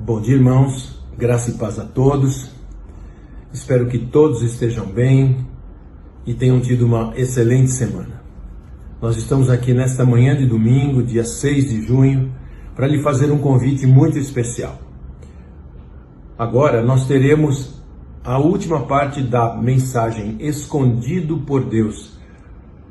Bom dia, irmãos. Graça e paz a todos. Espero que todos estejam bem e tenham tido uma excelente semana. Nós estamos aqui nesta manhã de domingo, dia 6 de junho, para lhe fazer um convite muito especial. Agora nós teremos a última parte da mensagem Escondido por Deus,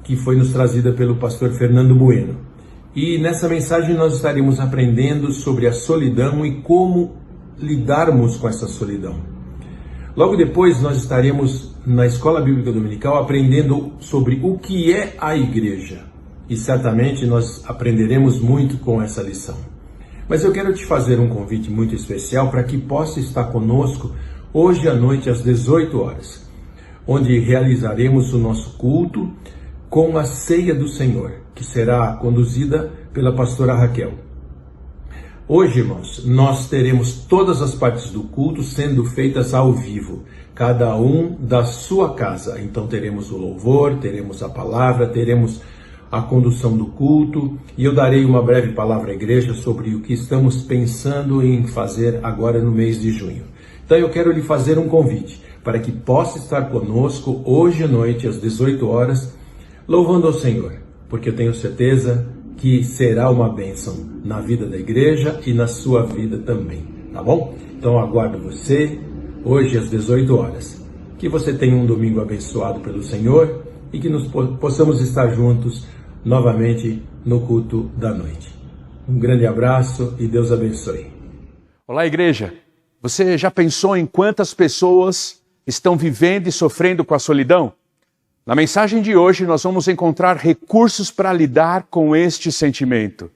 que foi nos trazida pelo pastor Fernando Bueno. E nessa mensagem nós estaremos aprendendo sobre a solidão e como lidarmos com essa solidão. Logo depois nós estaremos na Escola Bíblica Dominical aprendendo sobre o que é a igreja. E certamente nós aprenderemos muito com essa lição. Mas eu quero te fazer um convite muito especial para que possa estar conosco hoje à noite às 18 horas, onde realizaremos o nosso culto com a ceia do Senhor, que será conduzida pela pastora Raquel. Hoje, irmãos, nós teremos todas as partes do culto sendo feitas ao vivo, cada um da sua casa. Então teremos o louvor, teremos a palavra, teremos a condução do culto, e eu darei uma breve palavra à igreja sobre o que estamos pensando em fazer agora no mês de junho. Então eu quero lhe fazer um convite para que possa estar conosco hoje à noite às 18 horas, louvando ao Senhor, porque eu tenho certeza que será uma bênção na vida da igreja e na sua vida também, tá bom? Então eu aguardo você hoje às 18 horas. Que você tenha um domingo abençoado pelo Senhor e que possamos estar juntos novamente no culto da noite. Um grande abraço e Deus abençoe. Olá, igreja. Você já pensou em quantas pessoas estão vivendo e sofrendo com a solidão? Na mensagem de hoje, nós vamos encontrar recursos para lidar com este sentimento.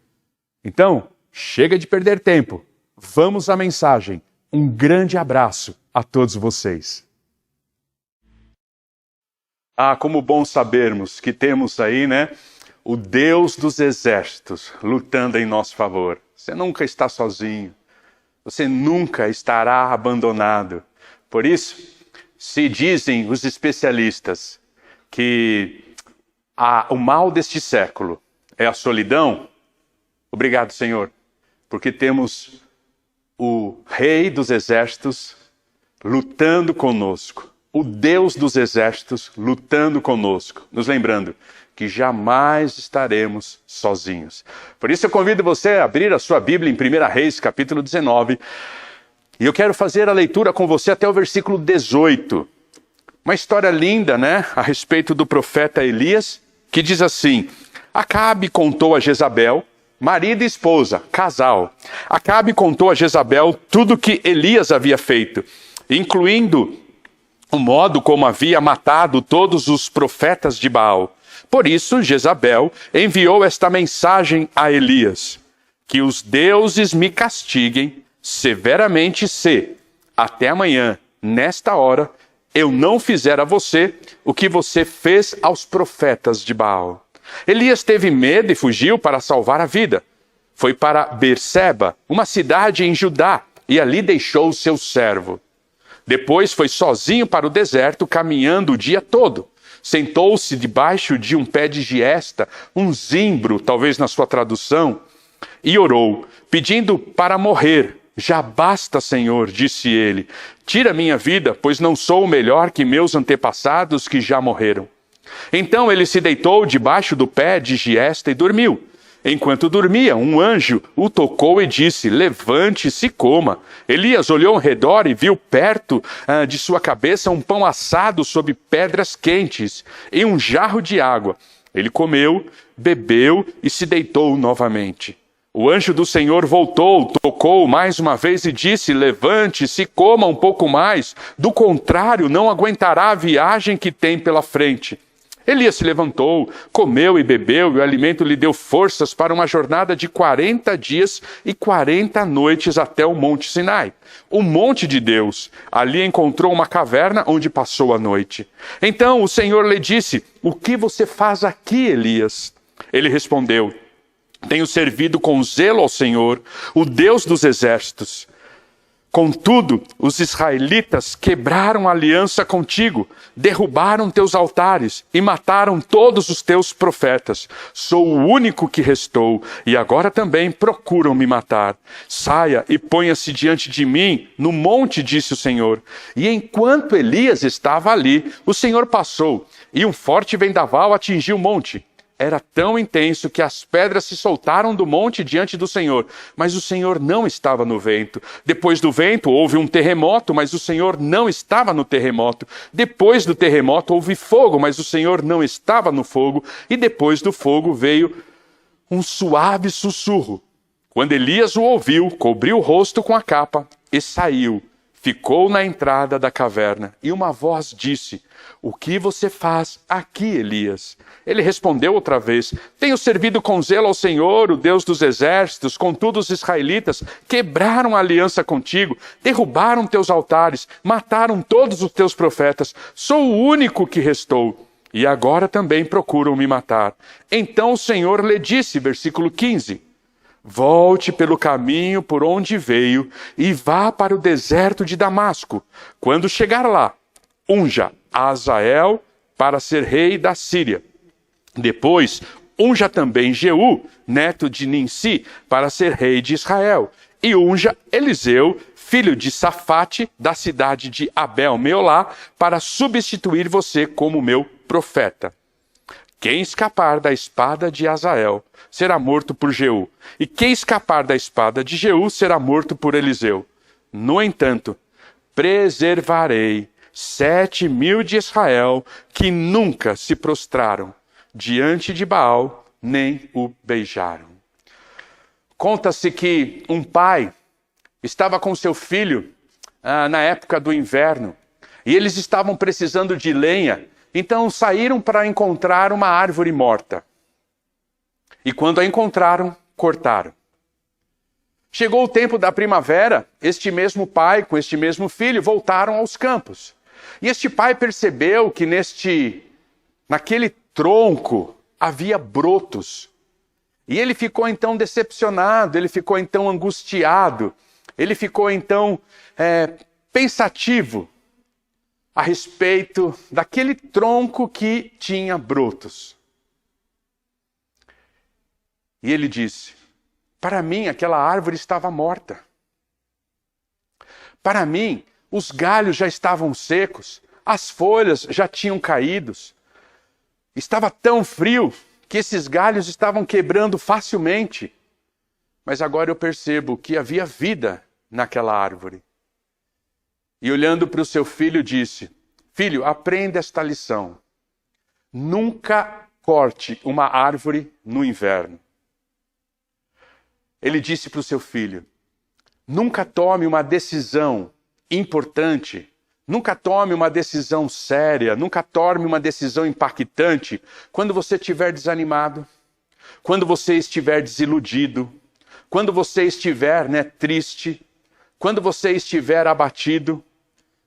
Então, chega de perder tempo. Vamos à mensagem. Um grande abraço a todos vocês. Como bom sabermos que temos aí, o Deus dos exércitos lutando em nosso favor. Você nunca está sozinho. Você nunca estará abandonado. Por isso, se dizem os especialistas que o mal deste século é a solidão, obrigado, Senhor, porque temos o Rei dos Exércitos lutando conosco, o Deus dos Exércitos lutando conosco, nos lembrando que jamais estaremos sozinhos. Por isso eu convido você a abrir a sua Bíblia em 1 Reis, capítulo 19, e eu quero fazer a leitura com você até o versículo 18. Uma história linda, a respeito do profeta Elias, que diz assim: Acabe contou a Jezabel, marido e esposa, casal. Acabe contou a Jezabel tudo que Elias havia feito, incluindo o modo como havia matado todos os profetas de Baal. Por isso, Jezabel enviou esta mensagem a Elias: que os deuses me castiguem severamente se, até amanhã, nesta hora, eu não fizer a você o que você fez aos profetas de Baal. Elias teve medo e fugiu para salvar a vida. Foi para Berseba, uma cidade em Judá, e ali deixou o seu servo. Depois foi sozinho para o deserto, caminhando o dia todo. Sentou-se debaixo de um pé de giesta, um zimbro, talvez na sua tradução, e orou, pedindo para morrer. Já basta, Senhor, disse ele. Tira minha vida, pois não sou melhor que meus antepassados que já morreram. Então ele se deitou debaixo do pé de giesta e dormiu. Enquanto dormia, um anjo o tocou e disse: Levante-se e coma. Elias olhou ao redor e viu perto de sua cabeça um pão assado sob pedras quentes e um jarro de água. Ele comeu, bebeu e se deitou novamente. O anjo do Senhor voltou, tocou mais uma vez e disse: Levante-se e coma um pouco mais. Do contrário, não aguentará a viagem que tem pela frente. Elias se levantou, comeu e bebeu, e o alimento lhe deu forças para uma jornada de 40 dias e 40 noites até o Monte Sinai, o monte de Deus. Ali encontrou uma caverna onde passou a noite. Então o Senhor lhe disse: O que você faz aqui, Elias? Ele respondeu: Tenho servido com zelo ao Senhor, o Deus dos exércitos. Contudo, os israelitas quebraram a aliança contigo, derrubaram teus altares e mataram todos os teus profetas. Sou o único que restou, e agora também procuram me matar. Saia e ponha-se diante de mim no monte, disse o Senhor. E enquanto Elias estava ali, o Senhor passou, e um forte vendaval atingiu o monte. Era tão intenso que as pedras se soltaram do monte diante do Senhor, mas o Senhor não estava no vento. Depois do vento houve um terremoto, mas o Senhor não estava no terremoto. Depois do terremoto houve fogo, mas o Senhor não estava no fogo. E depois do fogo veio um suave sussurro. Quando Elias o ouviu, cobriu o rosto com a capa e saiu. Ficou na entrada da caverna, e uma voz disse: o que você faz aqui, Elias? Ele respondeu outra vez: tenho servido com zelo ao Senhor, o Deus dos exércitos. Contudo, os israelitas quebraram a aliança contigo, derrubaram teus altares, mataram todos os teus profetas. Sou o único que restou, e agora também procuram me matar. Então o Senhor lhe disse, versículo 15... volte pelo caminho por onde veio e vá para o deserto de Damasco. Quando chegar lá, unja Azael para ser rei da Síria. Depois, unja também Jeú, neto de Ninsi, para ser rei de Israel. E unja Eliseu, filho de Safate, da cidade de Abel-Meolá, para substituir você como meu profeta. Quem escapar da espada de Azael será morto por Jeú, e quem escapar da espada de Jeú será morto por Eliseu. No entanto, preservarei 7.000 de Israel que nunca se prostraram diante de Baal, nem o beijaram. Conta-se que um pai estava com seu filho na época do inverno, e eles estavam precisando de lenha. Então saíram para encontrar uma árvore morta. E quando a encontraram, cortaram. Chegou o tempo da primavera, este mesmo pai com este mesmo filho voltaram aos campos. E este pai percebeu que naquele tronco havia brotos. E ele ficou então decepcionado, ele ficou então angustiado, ele ficou então pensativo a respeito daquele tronco que tinha brotos. E ele disse: para mim aquela árvore estava morta. Para mim os galhos já estavam secos, as folhas já tinham caído. Estava tão frio que esses galhos estavam quebrando facilmente. Mas agora eu percebo que havia vida naquela árvore. E olhando para o seu filho, disse: filho, aprenda esta lição. Nunca corte uma árvore no inverno. Ele disse para o seu filho: nunca tome uma decisão importante, nunca tome uma decisão séria, nunca tome uma decisão impactante quando você estiver desanimado, quando você estiver desiludido, quando você estiver triste, quando você estiver abatido,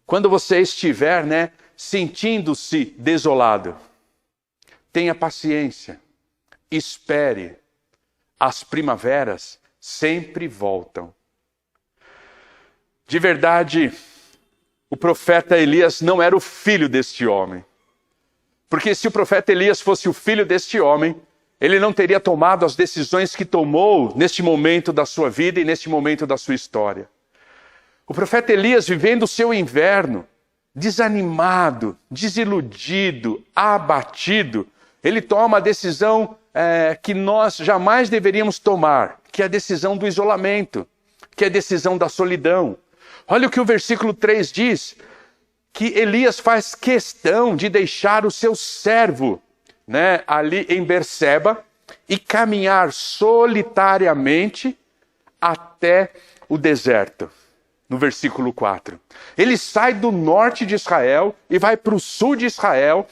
quando você estiver sentindo-se desolado. Tenha paciência, espere. As primaveras sempre voltam. De verdade, o profeta Elias não era o filho deste homem. Porque se o profeta Elias fosse o filho deste homem, ele não teria tomado as decisões que tomou neste momento da sua vida e neste momento da sua história. O profeta Elias, vivendo o seu inverno, desanimado, desiludido, abatido, ele toma a decisão que nós jamais deveríamos tomar, que é a decisão do isolamento, que é a decisão da solidão. Olha o que o versículo 3 diz, que Elias faz questão de deixar o seu servo ali em Berseba e caminhar solitariamente até o deserto. No versículo 4. Ele sai do norte de Israel e vai para o sul de Israel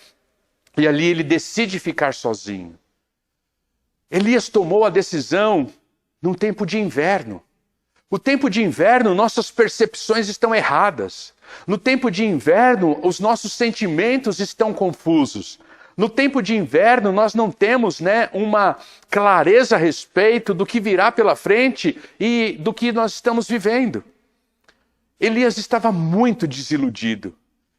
e ali ele decide ficar sozinho. Elias tomou a decisão num tempo de inverno. No tempo de inverno, nossas percepções estão erradas. No tempo de inverno, os nossos sentimentos estão confusos. No tempo de inverno, nós não temos uma clareza a respeito do que virá pela frente e do que nós estamos vivendo. Elias estava muito desiludido.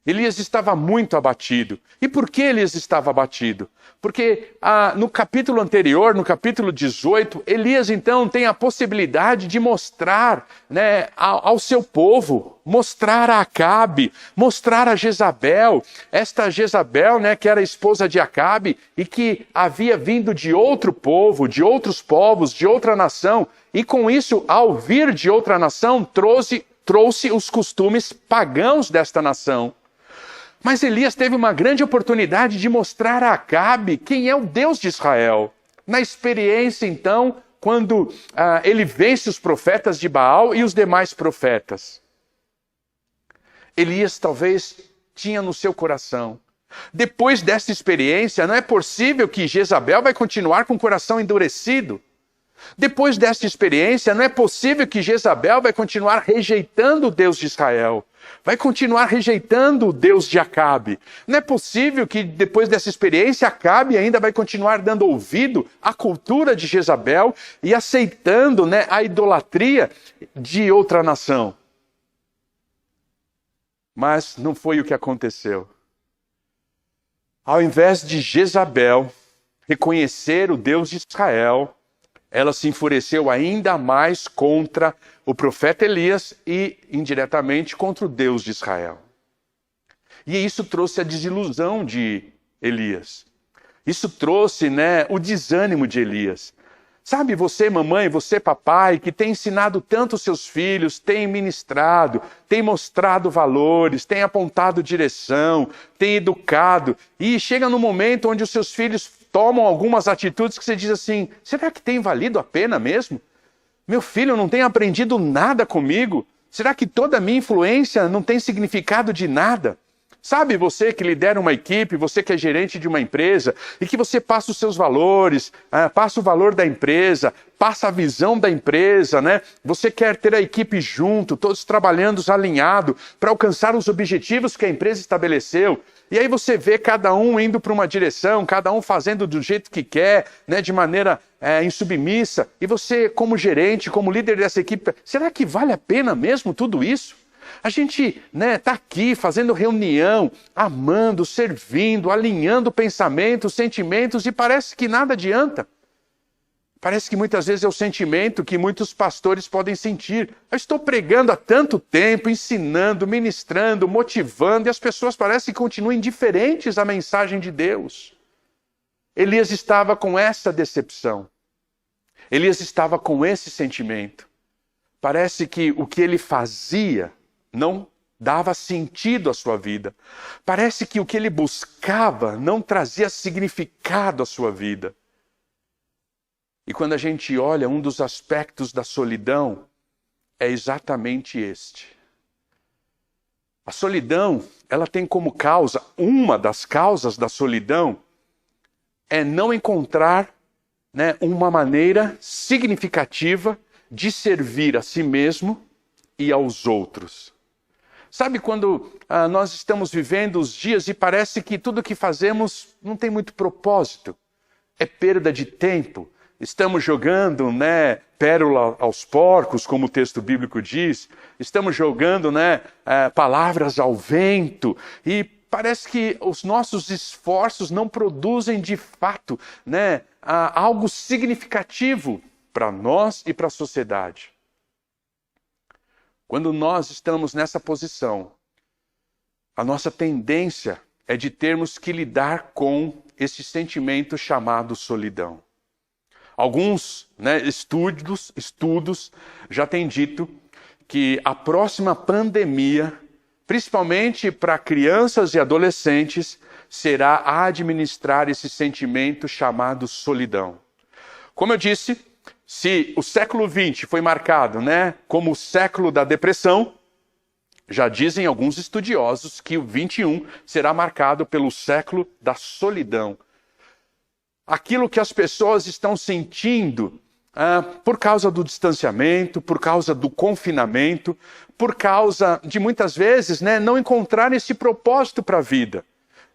Elias estava muito abatido. E por que Elias estava abatido? Porque no capítulo anterior, no capítulo 18, Elias então tem a possibilidade de mostrar, né, ao seu povo, mostrar a Acabe, mostrar a Jezabel, esta Jezabel, né, que era esposa de Acabe e que havia vindo de outro povo, de outros povos, de outra nação, e com isso, ao vir de outra nação, trouxe os costumes pagãos desta nação. Mas Elias teve uma grande oportunidade de mostrar a Acabe quem é o Deus de Israel. Na experiência, então, quando ele vence os profetas de Baal e os demais profetas. Elias talvez tinha no seu coração. Depois dessa experiência, não é possível que Jezabel vai continuar com o coração endurecido. Depois desta experiência, não é possível que Jezabel vai continuar rejeitando o Deus de Israel. Vai continuar rejeitando o Deus de Acabe. Não é possível que depois dessa experiência Acabe ainda vai continuar dando ouvido à cultura de Jezabel e aceitando, né, a idolatria de outra nação. Mas não foi o que aconteceu. Ao invés de Jezabel reconhecer o Deus de Israel, ela se enfureceu ainda mais contra o profeta Elias e, indiretamente, contra o Deus de Israel. E isso trouxe a desilusão de Elias. Isso trouxe, né, o desânimo de Elias. Sabe, você, mamãe, você, papai, que tem ensinado tanto os seus filhos, tem ministrado, tem mostrado valores, tem apontado direção, tem educado, e chega no momento onde os seus filhos tomam algumas atitudes que você diz assim, será que tem valido a pena mesmo? Meu filho não tem aprendido nada comigo? Será que toda a minha influência não tem significado de nada? Sabe, você que lidera uma equipe, você que é gerente de uma empresa, e que você passa os seus valores, passa o valor da empresa, passa a visão da empresa, né? Você quer ter a equipe junto, todos trabalhando alinhado para alcançar os objetivos que a empresa estabeleceu. E aí você vê cada um indo para uma direção, cada um fazendo do jeito que quer, né, de maneira insubmissa. E você, como gerente, como líder dessa equipe, será que vale a pena mesmo tudo isso? A gente está aqui fazendo reunião, amando, servindo, alinhando pensamentos, sentimentos e parece que nada adianta. Parece que muitas vezes é o sentimento que muitos pastores podem sentir. Eu estou pregando há tanto tempo, ensinando, ministrando, motivando, e as pessoas parecem que continuam indiferentes à mensagem de Deus. Elias estava com essa decepção. Elias estava com esse sentimento. Parece que o que ele fazia não dava sentido à sua vida. Parece que o que ele buscava não trazia significado à sua vida. E quando a gente olha, um dos aspectos da solidão é exatamente este. A solidão, ela tem como causa, uma das causas da solidão, é não encontrar, né, uma maneira significativa de servir a si mesmo e aos outros. Sabe quando nós estamos vivendo os dias e parece que tudo que fazemos não tem muito propósito? É perda de tempo. Estamos jogando, né, pérola aos porcos, como o texto bíblico diz. Estamos jogando, né, palavras ao vento. E parece que os nossos esforços não produzem de fato, né, algo significativo para nós e para a sociedade. Quando nós estamos nessa posição, a nossa tendência é de termos que lidar com esse sentimento chamado solidão. Alguns, né, estudos já têm dito que a próxima pandemia, principalmente para crianças e adolescentes, será administrar esse sentimento chamado solidão. Como eu disse, se o século XX foi marcado, né, como o século da depressão, já dizem alguns estudiosos que o XXI será marcado pelo século da solidão. Aquilo que as pessoas estão sentindo por causa do distanciamento, por causa do confinamento, por causa de muitas vezes, né, não encontrar esse propósito para a vida.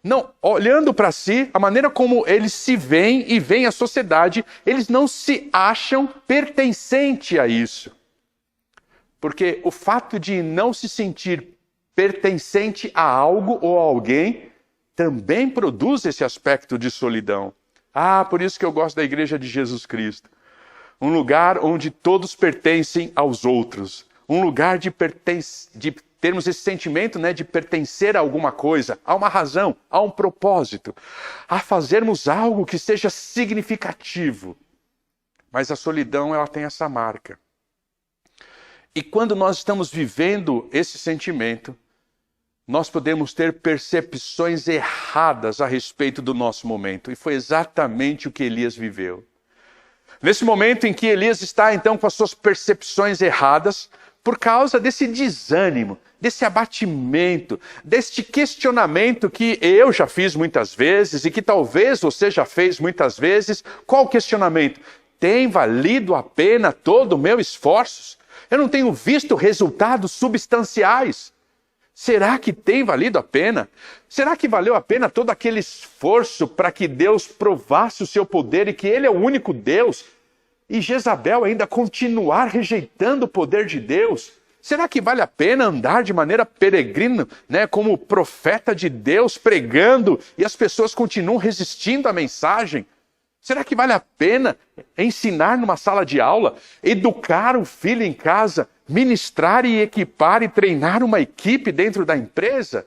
Não, olhando para si, a maneira como eles se veem e veem a sociedade, eles não se acham pertencentes a isso. Porque o fato de não se sentir pertencente a algo ou a alguém também produz esse aspecto de solidão. Por isso que eu gosto da Igreja de Jesus Cristo. Um lugar onde todos pertencem aos outros. Um lugar de termos esse sentimento, né, de pertencer a alguma coisa, a uma razão, a um propósito, a fazermos algo que seja significativo. Mas a solidão, ela tem essa marca. E quando nós estamos vivendo esse sentimento, nós podemos ter percepções erradas a respeito do nosso momento. E foi exatamente o que Elias viveu. Nesse momento em que Elias está, então, com as suas percepções erradas, por causa desse desânimo, desse abatimento, deste questionamento que eu já fiz muitas vezes e que talvez você já fez muitas vezes. Qual o questionamento? Tem valido a pena todo o meu esforço? Eu não tenho visto resultados substanciais. Será que tem valido a pena? Será que valeu a pena todo aquele esforço para que Deus provasse o seu poder e que Ele é o único Deus? E Jezabel ainda continuar rejeitando o poder de Deus? Será que vale a pena andar de maneira peregrina, né, como profeta de Deus, pregando, e as pessoas continuam resistindo à mensagem? Será que vale a pena ensinar numa sala de aula, educar o filho em casa, ministrar e equipar e treinar uma equipe dentro da empresa?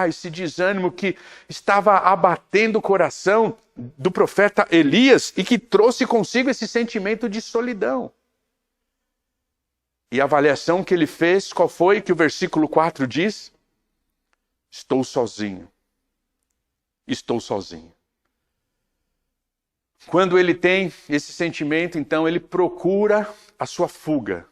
Esse desânimo que estava abatendo o coração do profeta Elias e que trouxe consigo esse sentimento de solidão. E a avaliação que ele fez, qual foi? Que o versículo 4 diz: estou sozinho. Estou sozinho. Quando ele tem esse sentimento, então ele procura a sua fuga.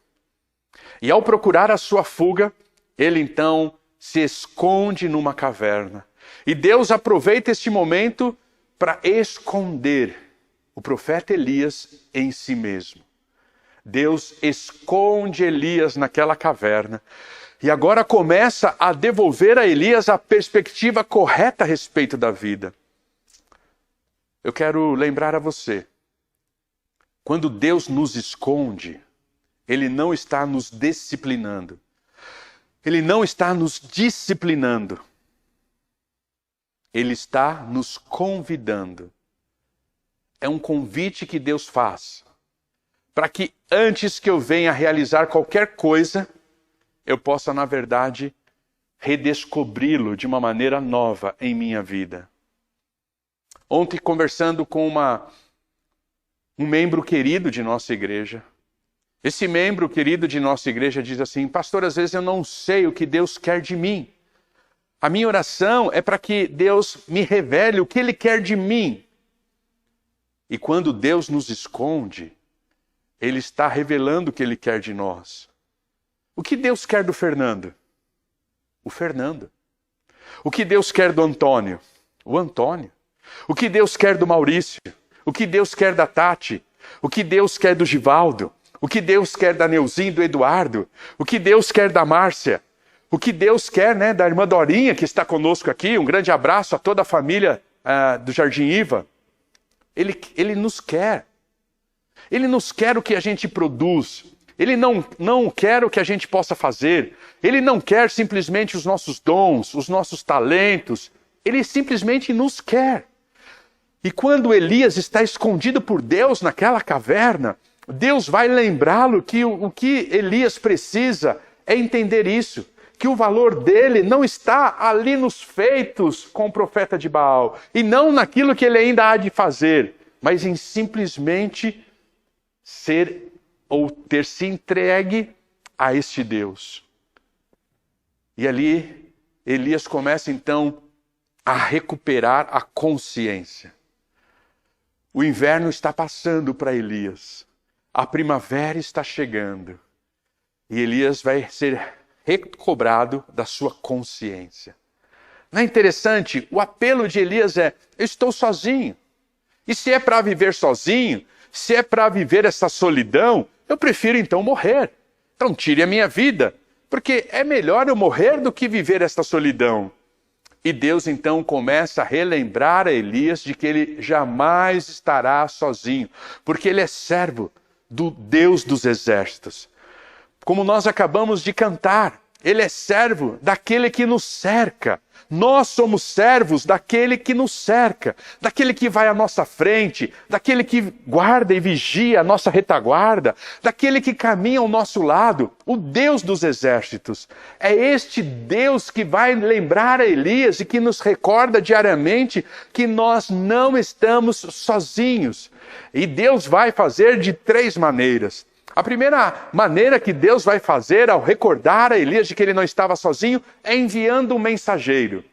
E ao procurar a sua fuga, ele então se esconde numa caverna. E Deus aproveita este momento para esconder o profeta Elias em si mesmo. Deus esconde Elias naquela caverna. E agora começa a devolver a Elias a perspectiva correta a respeito da vida. Eu quero lembrar a você, quando Deus nos esconde, Ele não está nos disciplinando. Ele não está nos disciplinando. Ele está nos convidando. É um convite que Deus faz, para que antes que eu venha realizar qualquer coisa, eu possa, na verdade, redescobri-lo de uma maneira nova em minha vida. Ontem, conversando com um membro querido de nossa igreja, esse membro querido de nossa igreja diz assim: pastor, às vezes eu não sei o que Deus quer de mim. A minha oração é para que Deus me revele o que Ele quer de mim. E quando Deus nos esconde, Ele está revelando o que Ele quer de nós. O que Deus quer do Fernando? O Fernando. O que Deus quer do Antônio? O Antônio. O que Deus quer do Maurício? O que Deus quer da Tati? O que Deus quer do Givaldo? O que Deus quer da Neuzinha e do Eduardo? O que Deus quer da Márcia? O que Deus quer, né, da irmã Dorinha, que está conosco aqui? Um grande abraço a toda a família do Jardim Iva. Ele nos quer. Ele nos quer o que a gente produz. Ele não quer o que a gente possa fazer. Ele não quer simplesmente os nossos dons, os nossos talentos. Ele simplesmente nos quer. E quando Elias está escondido por Deus naquela caverna, Deus vai lembrá-lo que o que Elias precisa é entender isso. Que o valor dele não está ali nos feitos com o profeta de Baal. E não naquilo que ele ainda há de fazer. Mas em simplesmente ser ou ter se entregue a este Deus. E ali Elias começa então a recuperar a consciência. O inverno está passando para Elias. A primavera está chegando. E Elias vai ser recobrado da sua consciência. Não é interessante? O apelo de Elias é: eu estou sozinho. E se é para viver sozinho, se é para viver essa solidão, eu prefiro então morrer. Então tire a minha vida, porque é melhor eu morrer do que viver esta solidão. E Deus então começa a relembrar a Elias de que ele jamais estará sozinho, porque ele é servo do Deus dos exércitos. como nós acabamos de cantar. Ele é servo daquele que nos cerca. Nós somos servos daquele que nos cerca, daquele que vai à nossa frente, daquele que guarda e vigia a nossa retaguarda, daquele que caminha ao nosso lado, o Deus dos exércitos. É este Deus que vai lembrar a Elias e que nos recorda diariamente que nós não estamos sozinhos. E Deus vai fazer de 3 maneiras. A primeira maneira que Deus vai fazer ao recordar a Elias de que ele não estava sozinho é enviando um mensageiro.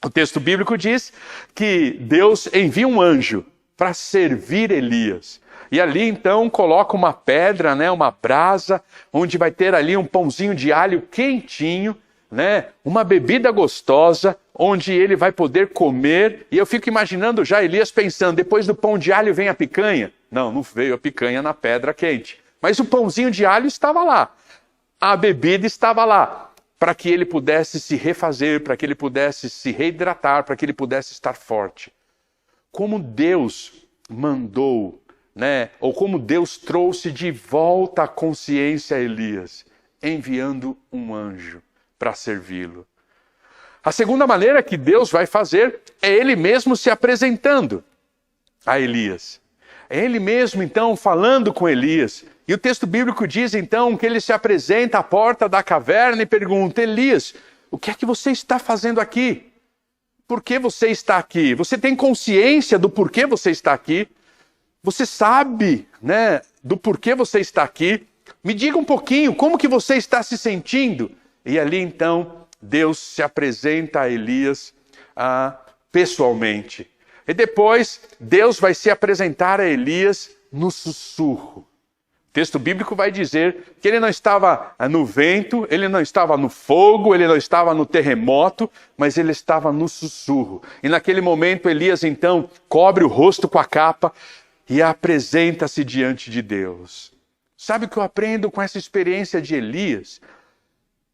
O texto bíblico diz que Deus envia um anjo para servir Elias. E ali então coloca uma pedra, uma brasa, onde vai ter ali um pãozinho de alho quentinho, uma bebida gostosa, onde ele vai poder comer. E eu fico imaginando já Elias pensando, depois do pão de alho vem a picanha? Não veio a picanha na pedra quente. Mas o pãozinho de alho estava lá, a bebida estava lá, para que ele pudesse se refazer, para que ele pudesse se reidratar, para que ele pudesse estar forte. Como Deus mandou, ou como Deus trouxe de volta a consciência a Elias, enviando um anjo para servi-lo. A segunda maneira que Deus vai fazer é Ele mesmo se apresentando a Elias. É Ele mesmo, então, falando com Elias. E o texto bíblico diz, então, que ele se apresenta à porta da caverna e pergunta, Elias, o que é que você está fazendo aqui? Por que você está aqui? Você tem consciência do porquê você está aqui? Você sabe, do porquê você está aqui? Me diga um pouquinho, como que você está se sentindo? E ali, então, Deus se apresenta a Elias pessoalmente. E depois, Deus vai se apresentar a Elias no sussurro. O texto bíblico vai dizer que ele não estava no vento, ele não estava no fogo, ele não estava no terremoto, mas ele estava no sussurro. E naquele momento, Elias, então, cobre o rosto com a capa e apresenta-se diante de Deus. Sabe o que eu aprendo com essa experiência de Elias?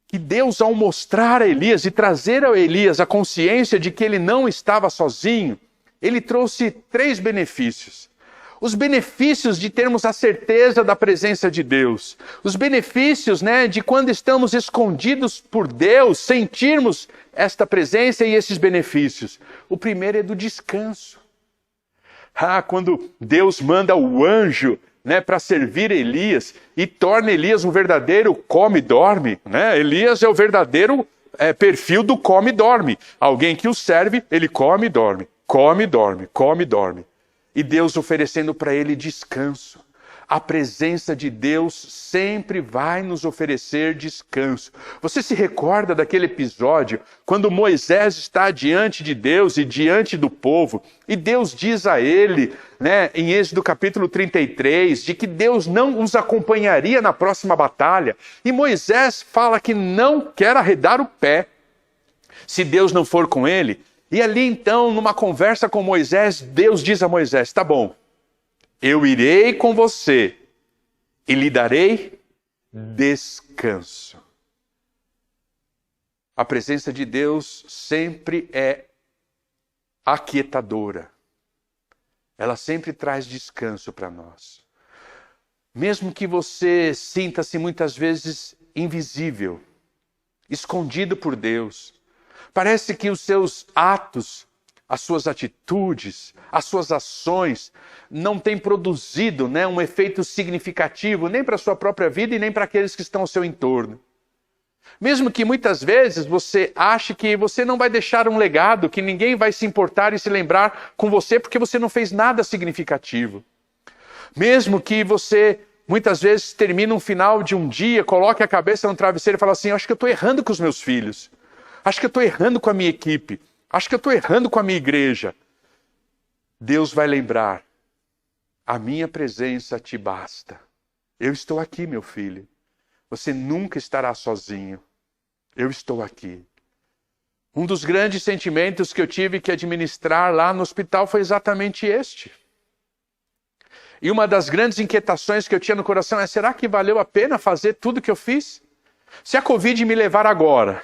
Que Deus, ao mostrar a Elias e trazer a Elias a consciência de que ele não estava sozinho, ele trouxe 3 benefícios. Os benefícios de termos a certeza da presença de Deus. Os benefícios, de quando estamos escondidos por Deus, sentirmos esta presença e esses benefícios. O primeiro é do descanso. Quando Deus manda o anjo para servir Elias e torna Elias um verdadeiro come-dorme. Elias é o verdadeiro perfil do come-dorme. Alguém que o serve, ele come e dorme. Come, dorme, come, dorme. E Deus oferecendo para ele descanso. A presença de Deus sempre vai nos oferecer descanso. Você se recorda daquele episódio quando Moisés está diante de Deus e diante do povo, e Deus diz a ele, em Êxodo capítulo 33, de que Deus não os acompanharia na próxima batalha. E Moisés fala que não quer arredar o pé se Deus não for com ele. E ali então, numa conversa com Moisés, Deus diz a Moisés, tá bom, eu irei com você e lhe darei descanso. A presença de Deus sempre é aquietadora. Ela sempre traz descanso para nós. Mesmo que você sinta-se muitas vezes invisível, escondido por Deus, parece que os seus atos, as suas atitudes, as suas ações não têm produzido um efeito significativo nem para a sua própria vida e nem para aqueles que estão ao seu entorno. Mesmo que muitas vezes você ache que você não vai deixar um legado, que ninguém vai se importar e se lembrar com você porque você não fez nada significativo. Mesmo que você muitas vezes termine um final de um dia, coloque a cabeça no travesseiro e fale assim, acho que eu estou errando com os meus filhos. Acho que eu estou errando com a minha equipe. Acho que eu estou errando com a minha igreja. Deus vai lembrar. A minha presença te basta. Eu estou aqui, meu filho. Você nunca estará sozinho. Eu estou aqui. Um dos grandes sentimentos que eu tive que administrar lá no hospital foi exatamente este. E uma das grandes inquietações que eu tinha no coração é, será que valeu a pena fazer tudo que eu fiz? Se a Covid me levar agora,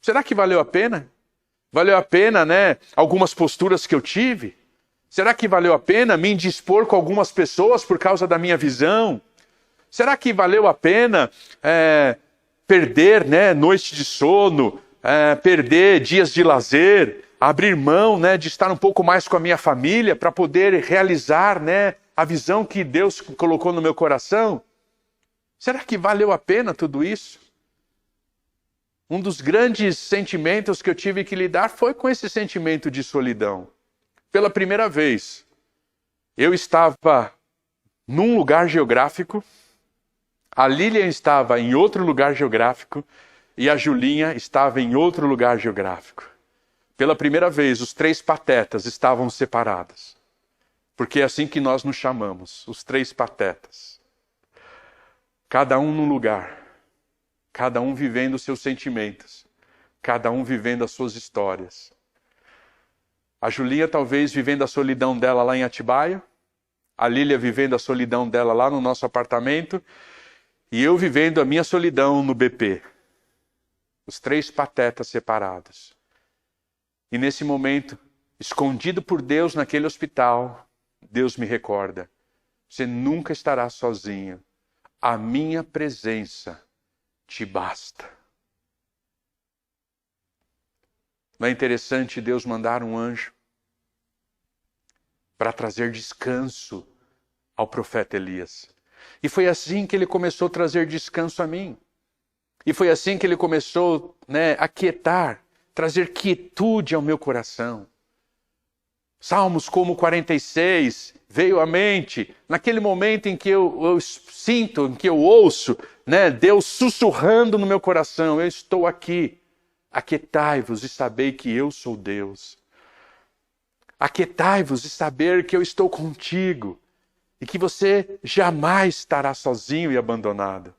será que valeu a pena? Valeu a pena, algumas posturas que eu tive? Será que valeu a pena me indispor com algumas pessoas por causa da minha visão? Será que valeu a pena perder, né, noite de sono, perder dias de lazer, abrir mão, né, de estar um pouco mais com a minha família para poder realizar, né, a visão que Deus colocou no meu coração? Será que valeu a pena tudo isso? Um dos grandes sentimentos que eu tive que lidar foi com esse sentimento de solidão. Pela primeira vez, eu estava num lugar geográfico, a Lilian estava em outro lugar geográfico e a Julinha estava em outro lugar geográfico. Pela primeira vez, os três patetas estavam separados. Porque é assim que nós nos chamamos, os três patetas. Cada um num lugar, cada um vivendo os seus sentimentos, cada um vivendo as suas histórias. A Julinha talvez vivendo a solidão dela lá em Atibaia, a Lília vivendo a solidão dela lá no nosso apartamento, e eu vivendo a minha solidão no BP. Os três patetas separados. E nesse momento, escondido por Deus naquele hospital, Deus me recorda: você nunca estará sozinho. A minha presença te basta. Não é interessante Deus mandar um anjo para trazer descanso ao profeta Elias? E foi assim que ele começou a trazer descanso a mim. E foi assim que ele começou, né, a quietar, trazer quietude ao meu coração. Salmos como 46 veio à mente, naquele momento em que eu sinto, em que eu ouço, né, Deus sussurrando no meu coração: eu estou aqui, aquietai-vos e sabei que eu sou Deus. Aquietai-vos e saber que eu estou contigo e que você jamais estará sozinho e abandonado.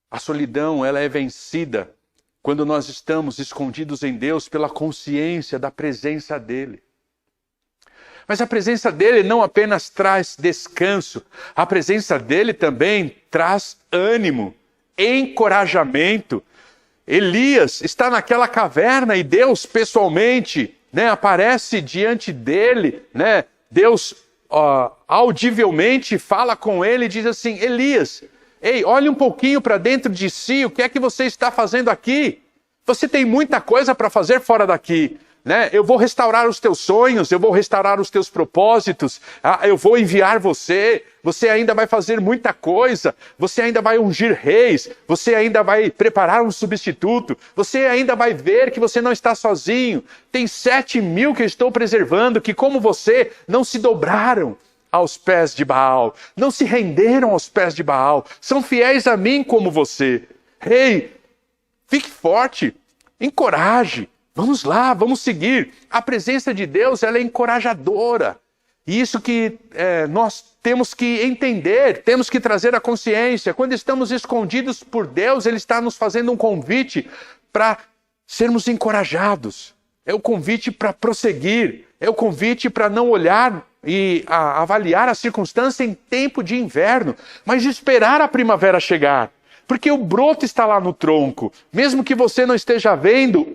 A solidão, ela é vencida quando nós estamos escondidos em Deus pela consciência da presença dEle. Mas a presença dEle não apenas traz descanso, a presença dEle também traz ânimo, encorajamento. Elias está naquela caverna e Deus pessoalmente, né, aparece diante dele, né? Deus audivelmente fala com ele e diz assim: Elias, ei, olhe um pouquinho para dentro de si, o que é que você está fazendo aqui? Você tem muita coisa para fazer fora daqui, né? Eu vou restaurar os teus sonhos, eu vou restaurar os teus propósitos, eu vou enviar você, você ainda vai fazer muita coisa, você ainda vai ungir reis, você ainda vai preparar um substituto, você ainda vai ver que você não está sozinho. Tem 7.000 que eu estou preservando, que como você não se dobraram aos pés de Baal, não se renderam aos pés de Baal, são fiéis a mim como você. Ei, fique forte, encoraje, vamos lá, vamos seguir. A presença de Deus, ela é encorajadora. E isso que nós temos que entender, temos que trazer à consciência. Quando estamos escondidos por Deus, Ele está nos fazendo um convite para sermos encorajados. É o convite para prosseguir, é o convite para não olhar e avaliar a circunstância em tempo de inverno, mas esperar a primavera chegar. Porque o broto está lá no tronco. Mesmo que você não esteja vendo,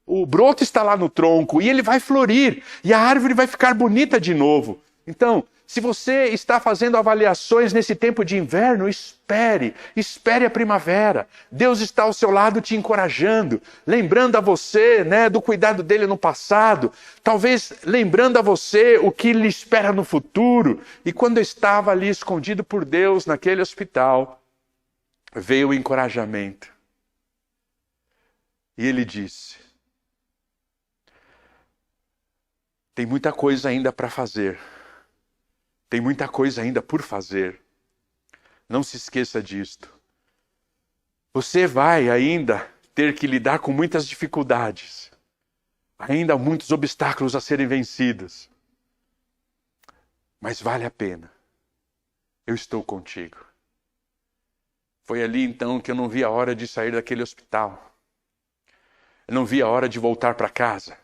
o broto está lá no tronco e ele vai florir. E a árvore vai ficar bonita de novo. Então, se você está fazendo avaliações nesse tempo de inverno, espere a primavera. Deus está ao seu lado te encorajando, lembrando a você, né, do cuidado dele no passado, talvez lembrando a você o que lhe espera no futuro. E quando eu estava ali escondido por Deus naquele hospital, veio o encorajamento. E ele disse: tem muita coisa ainda para fazer. Tem muita coisa ainda por fazer. Não se esqueça disto. Você vai ainda ter que lidar com muitas dificuldades. Ainda há muitos obstáculos a serem vencidos. Mas vale a pena. Eu estou contigo. Foi ali então que eu não vi a hora de sair daquele hospital. Eu não vi a hora de voltar para casa.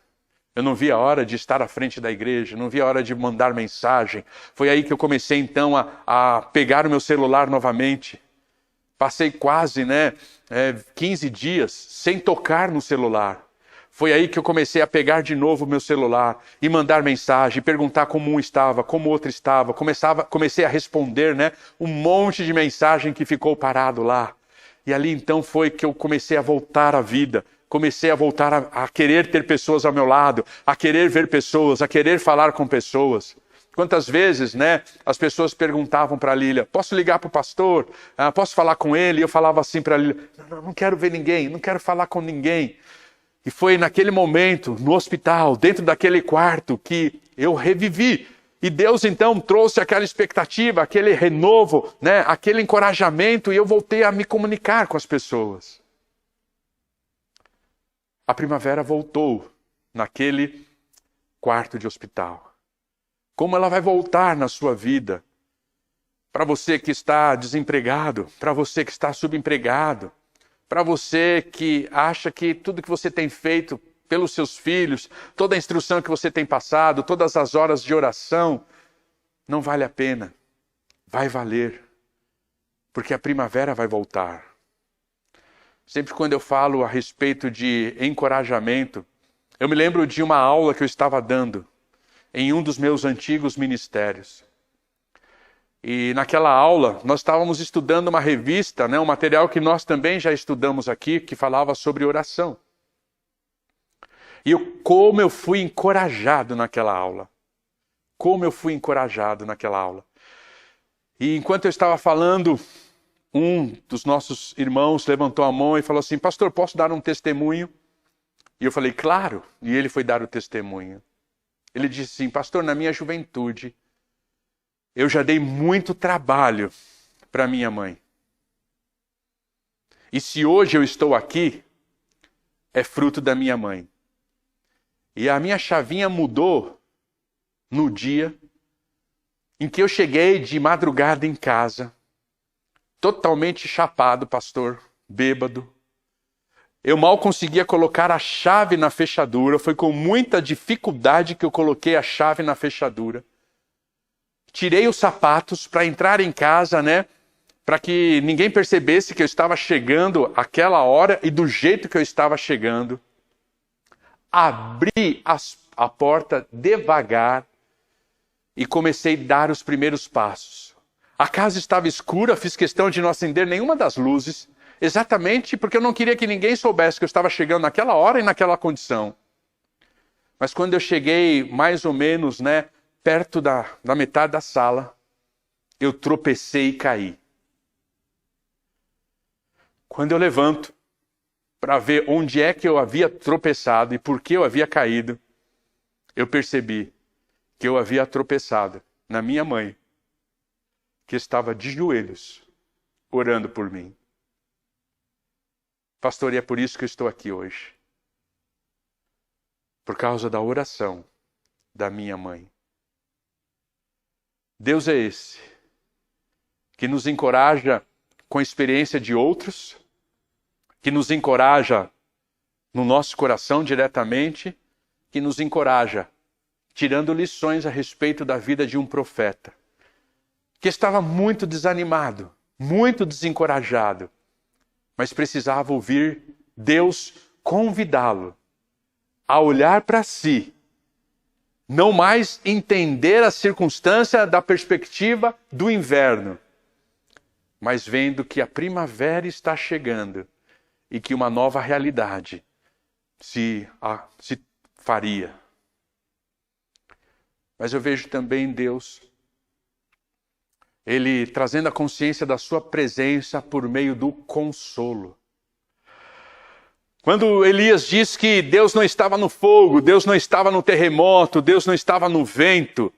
Eu não vi a hora de estar à frente da igreja, não vi a hora de mandar mensagem. Foi aí que eu comecei então a pegar o meu celular novamente. Passei quase 15 dias sem tocar no celular. Foi aí que eu comecei a pegar de novo o meu celular e mandar mensagem, perguntar como um estava, como o outro estava. Comecei a responder, né, um monte de mensagem que ficou parado lá. E ali então foi que eu comecei a voltar à vida. Comecei a voltar a querer ter pessoas ao meu lado, a querer ver pessoas, a querer falar com pessoas. Quantas vezes, né, as pessoas perguntavam para a Lília, posso ligar para o pastor? Posso falar com ele? E eu falava assim para a Lília, não quero ver ninguém, não quero falar com ninguém. E foi naquele momento, no hospital, dentro daquele quarto, que eu revivi. E Deus então trouxe aquela expectativa, aquele renovo, né, aquele encorajamento, e eu voltei a me comunicar com as pessoas. A primavera voltou naquele quarto de hospital. Como ela vai voltar na sua vida? Para você que está desempregado, para você que está subempregado, para você que acha que tudo que você tem feito pelos seus filhos, toda a instrução que você tem passado, todas as horas de oração, não vale a pena. Vai valer. Porque a primavera vai voltar. Sempre quando eu falo a respeito de encorajamento, eu me lembro de uma aula que eu estava dando em um dos meus antigos ministérios. E naquela aula, nós estávamos estudando uma revista, né, um material que nós também já estudamos aqui, que falava sobre oração. E como eu fui encorajado naquela aula. Como eu fui encorajado naquela aula. E enquanto eu estava falando, um dos nossos irmãos levantou a mão e falou assim, pastor, posso dar um testemunho? E eu falei, claro. E ele foi dar o testemunho. Ele disse assim, pastor, na minha juventude, eu já dei muito trabalho para minha mãe. E se hoje eu estou aqui, é fruto da minha mãe. E a minha chavinha mudou no dia em que eu cheguei de madrugada em casa, totalmente chapado, pastor, bêbado. Eu mal conseguia colocar a chave na fechadura, foi com muita dificuldade que eu coloquei a chave na fechadura. Tirei os sapatos para entrar em casa, né? Para que ninguém percebesse que eu estava chegando àquela hora e do jeito que eu estava chegando. Abri a porta devagar e comecei a dar os primeiros passos. A casa estava escura, fiz questão de não acender nenhuma das luzes, exatamente porque eu não queria que ninguém soubesse que eu estava chegando naquela hora e naquela condição. Mas quando eu cheguei mais ou menos, né, perto da metade da sala, eu tropecei e caí. Quando eu levanto para ver onde é que eu havia tropeçado e por que eu havia caído, eu percebi que eu havia tropeçado na minha mãe, que estava de joelhos, orando por mim. Pastor, e é por isso que eu estou aqui hoje. Por causa da oração da minha mãe. Deus é esse, que nos encoraja com a experiência de outros, que nos encoraja no nosso coração diretamente, que nos encoraja tirando lições a respeito da vida de um profeta, que estava muito desanimado, muito desencorajado, mas precisava ouvir Deus convidá-lo a olhar para si, não mais entender a circunstância da perspectiva do inverno, mas vendo que a primavera está chegando e que uma nova realidade se faria. Mas eu vejo também Deus, Ele trazendo a consciência da sua presença por meio do consolo. Quando Elias diz que Deus não estava no fogo, Deus não estava no terremoto, Deus não estava no vento,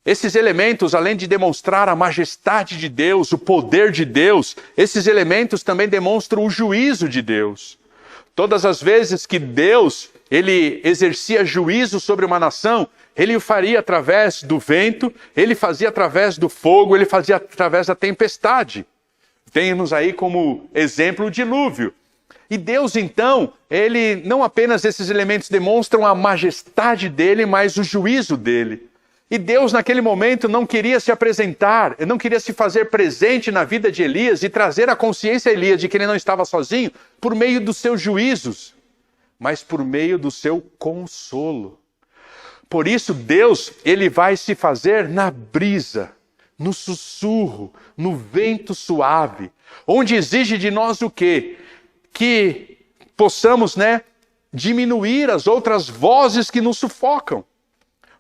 esses elementos, além de demonstrar a majestade de Deus, o poder de Deus, esses elementos também demonstram o juízo de Deus. Todas as vezes que Deus, Ele exercia juízo sobre uma nação, Ele o faria através do vento, Ele fazia através do fogo, Ele fazia através da tempestade. Tem-nos aí como exemplo o dilúvio. E Deus, então, Ele não apenas esses elementos demonstram a majestade dEle, mas o juízo dEle. E Deus, naquele momento, não queria se apresentar, não queria se fazer presente na vida de Elias e trazer a consciência a Elias de que ele não estava sozinho por meio dos seus juízos. mas por meio do seu consolo. Por isso Deus, ele vai se fazer na brisa, no sussurro, no vento suave, onde exige de nós o quê? Que possamos, diminuir as outras vozes que nos sufocam.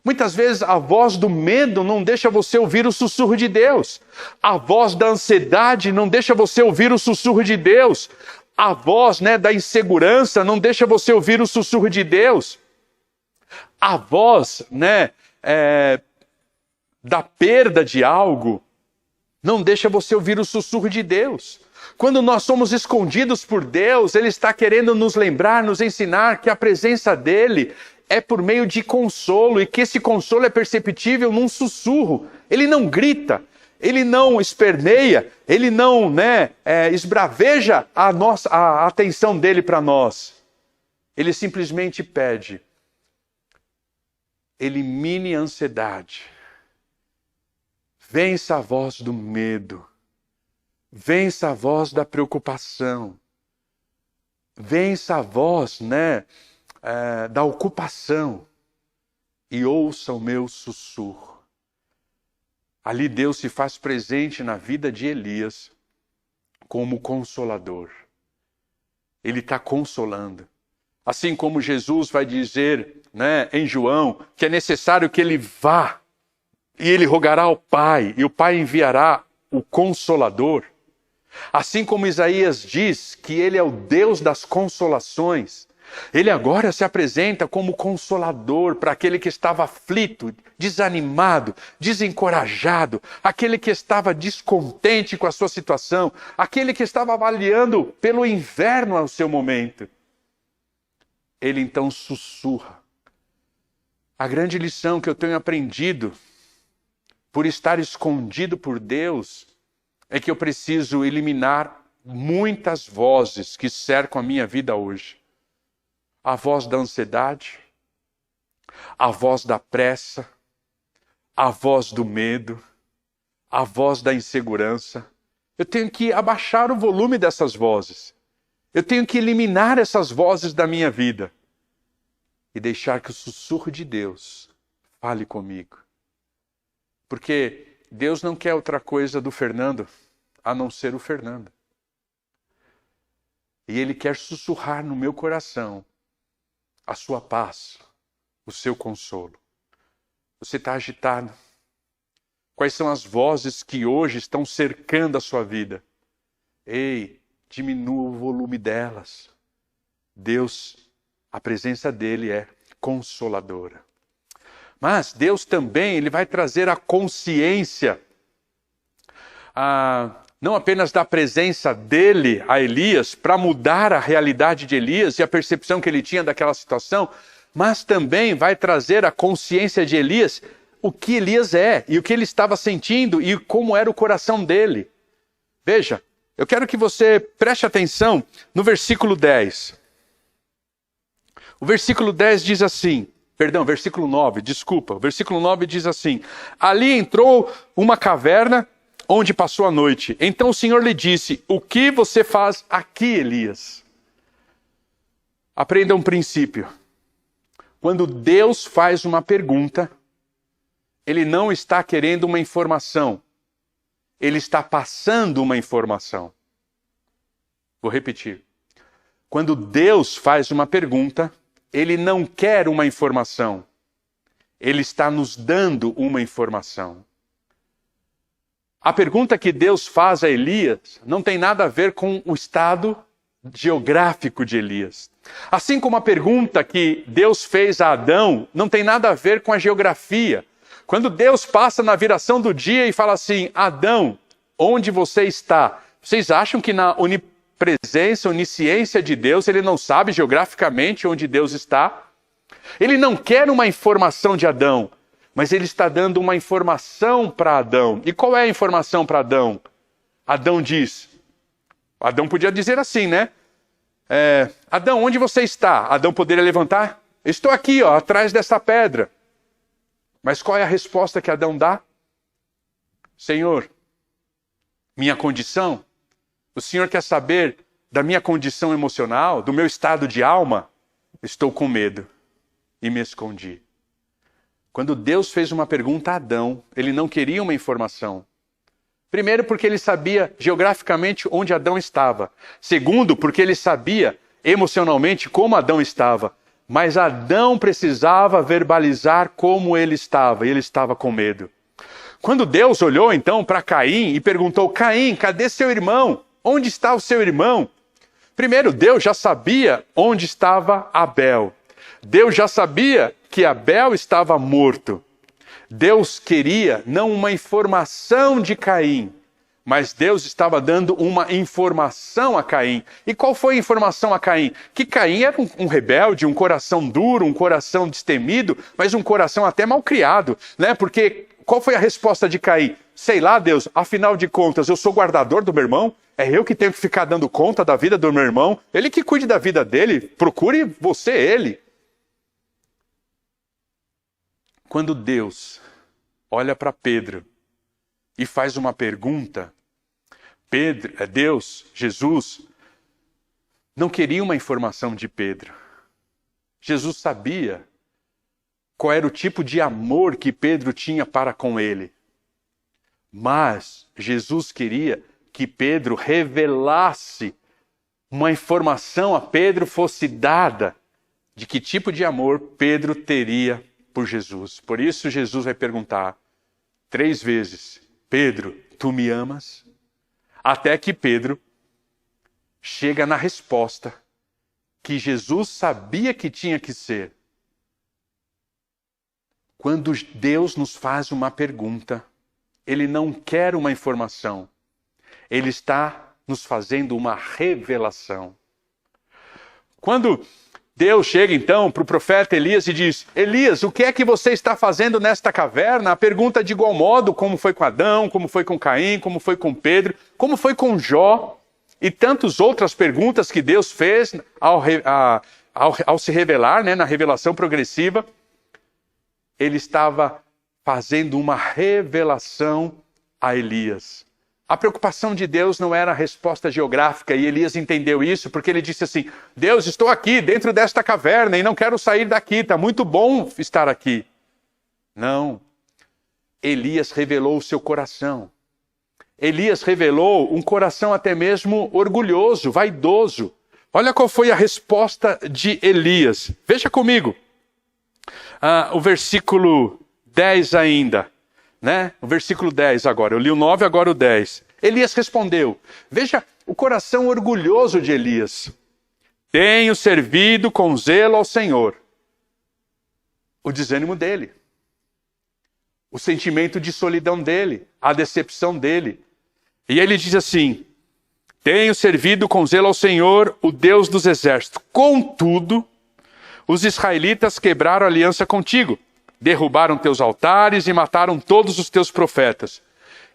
Muitas vezes a voz do medo não deixa você ouvir o sussurro de Deus. A voz da ansiedade não deixa você ouvir o sussurro de Deus. A voz, da insegurança não deixa você ouvir o sussurro de Deus. A voz, da perda de algo não deixa você ouvir o sussurro de Deus. Quando nós somos escondidos por Deus, Ele está querendo nos lembrar, nos ensinar que a presença dEle é por meio de consolo e que esse consolo é perceptível num sussurro. Ele não grita, Ele não esperneia, Ele não esbraveja a atenção dEle para nós. Ele simplesmente pede: elimine a ansiedade, vença a voz do medo, vença a voz da preocupação, vença a voz, da ocupação e ouça o meu sussurro. Ali Deus se faz presente na vida de Elias como consolador. Ele está consolando. Assim como Jesus vai dizer, em João, que é necessário que ele vá e ele rogará ao Pai e o Pai enviará o Consolador. Assim como Isaías diz que ele é o Deus das consolações, ele agora se apresenta como consolador para aquele que estava aflito, desanimado, desencorajado, aquele que estava descontente com a sua situação, aquele que estava avaliando pelo inverno ao seu momento. Ele então sussurra. A grande lição que eu tenho aprendido por estar escondido por Deus é que eu preciso eliminar muitas vozes que cercam a minha vida hoje. A voz da ansiedade, a voz da pressa, a voz do medo, a voz da insegurança. Eu tenho que abaixar o volume dessas vozes. Eu tenho que eliminar essas vozes da minha vida e deixar que o sussurro de Deus fale comigo. Porque Deus não quer outra coisa do Fernando a não ser o Fernando. E Ele quer sussurrar no meu coração a sua paz, o seu consolo. Você está agitado? Quais são as vozes que hoje estão cercando a sua vida? Ei, diminua o volume delas. Deus, a presença dEle é consoladora. Mas Deus também, Ele vai trazer a consciência, não apenas da presença dEle a Elias, para mudar a realidade de Elias e a percepção que ele tinha daquela situação, mas também vai trazer a consciência de Elias, o que Elias é, e o que ele estava sentindo, e como era o coração dele. Veja, eu quero que você preste atenção no versículo 10. O versículo 10 diz assim, versículo 9, desculpa. O versículo 9 diz assim: ali entrou uma caverna onde passou a noite. Então o Senhor lhe disse: o que você faz aqui, Elias? Aprenda um princípio. Quando Deus faz uma pergunta, Ele não está querendo uma informação. Ele está passando uma informação. Vou repetir. Quando Deus faz uma pergunta, Ele não quer uma informação. Ele está nos dando uma informação. A pergunta que Deus faz a Elias não tem nada a ver com o estado geográfico de Elias. Assim como a pergunta que Deus fez a Adão não tem nada a ver com a geografia. Quando Deus passa na viração do dia e fala assim: Adão, onde você está? Vocês acham que na onipresença, onisciência de Deus, Ele não sabe geograficamente onde Deus está? Ele não quer uma informação de Adão, mas Ele está dando uma informação para Adão. E qual é a informação para Adão? Adão podia dizer assim, Adão, onde você está? Adão poderia levantar: estou aqui, atrás dessa pedra. Mas qual é a resposta que Adão dá? Senhor, minha condição? O Senhor quer saber da minha condição emocional, do meu estado de alma? estou com medo e me escondi. Quando Deus fez uma pergunta a Adão, ele não queria uma informação. Primeiro, porque ele sabia geograficamente onde Adão estava. Segundo, porque ele sabia emocionalmente como Adão estava. Mas Adão precisava verbalizar como ele estava, e ele estava com medo. Quando Deus olhou então para Caim e perguntou: Caim, cadê seu irmão? Onde está o seu irmão? Primeiro, Deus já sabia onde estava Abel. Deus já sabia que Abel estava morto. Deus queria não uma informação de Caim, mas Deus estava dando uma informação a Caim. E qual foi a informação a Caim? Que Caim era um rebelde, um coração duro, um coração destemido, mas um coração até mal criado, né? Porque qual foi a resposta de Caim? Sei lá, Deus, afinal de contas, eu sou guardador do meu irmão? É eu que tenho que ficar dando conta da vida do meu irmão? Ele que cuide da vida dele, procure você ele. Quando Deus olha para Pedro e faz uma pergunta, Jesus, não queria uma informação de Pedro. Jesus sabia qual era o tipo de amor que Pedro tinha para com ele. Mas Jesus queria que Pedro revelasse uma informação a Pedro, fosse dada de que tipo de amor Pedro teria por Jesus. Por isso Jesus vai perguntar 3 vezes: Pedro, tu me amas? Até que Pedro chega na resposta que Jesus sabia que tinha que ser. Quando Deus nos faz uma pergunta, Ele não quer uma informação. Ele está nos fazendo uma revelação. Quando Deus chega então para o profeta Elias e diz: Elias, o que é que você está fazendo nesta caverna? A pergunta de igual modo, como foi com Adão, como foi com Caim, como foi com Pedro, como foi com Jó, e tantas outras perguntas que Deus fez ao se revelar, né, na revelação progressiva. Ele estava fazendo uma revelação a Elias. A preocupação de Deus não era a resposta geográfica, e Elias entendeu isso, porque ele disse assim: Deus, estou aqui dentro desta caverna e não quero sair daqui, está muito bom estar aqui. Não. Elias revelou o seu coração. Elias revelou um coração até mesmo orgulhoso, vaidoso. Olha qual foi a resposta de Elias. Veja comigo. O versículo 10 ainda. Né? O versículo 10 agora. Eu li o 9, agora o 10. Elias respondeu. Veja o coração orgulhoso de Elias. Tenho servido com zelo ao Senhor. O desânimo dele. O sentimento de solidão dele. A decepção dele. E ele diz assim: tenho servido com zelo ao Senhor, o Deus dos exércitos. Contudo, os israelitas quebraram a aliança contigo. Derrubaram teus altares e mataram todos os teus profetas.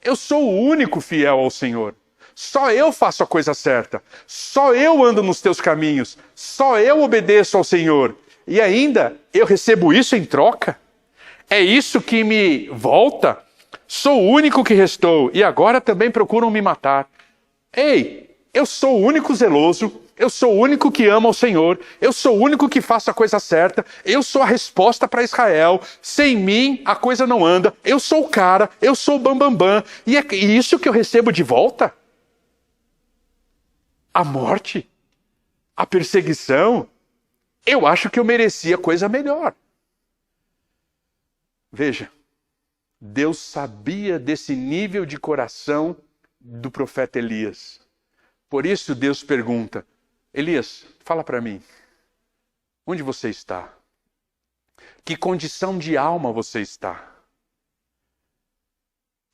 Eu sou o único fiel ao Senhor. Só eu faço a coisa certa. Só eu ando nos teus caminhos. Só eu obedeço ao Senhor. E ainda eu recebo isso em troca? É isso que me volta? Sou o único que restou e agora também procuram me matar. Ei, eu sou o único zeloso. Eu sou o único que ama o Senhor. Eu sou o único que faço a coisa certa. Eu sou a resposta para Israel. Sem mim, a coisa não anda. Eu sou o cara. Eu sou o bambambam. E é isso que eu recebo de volta? A morte? A perseguição? Eu acho que eu merecia coisa melhor. Veja, Deus sabia desse nível de coração do profeta Elias. Por isso Deus pergunta: Elias, fala para mim, onde você está? Que condição de alma você está?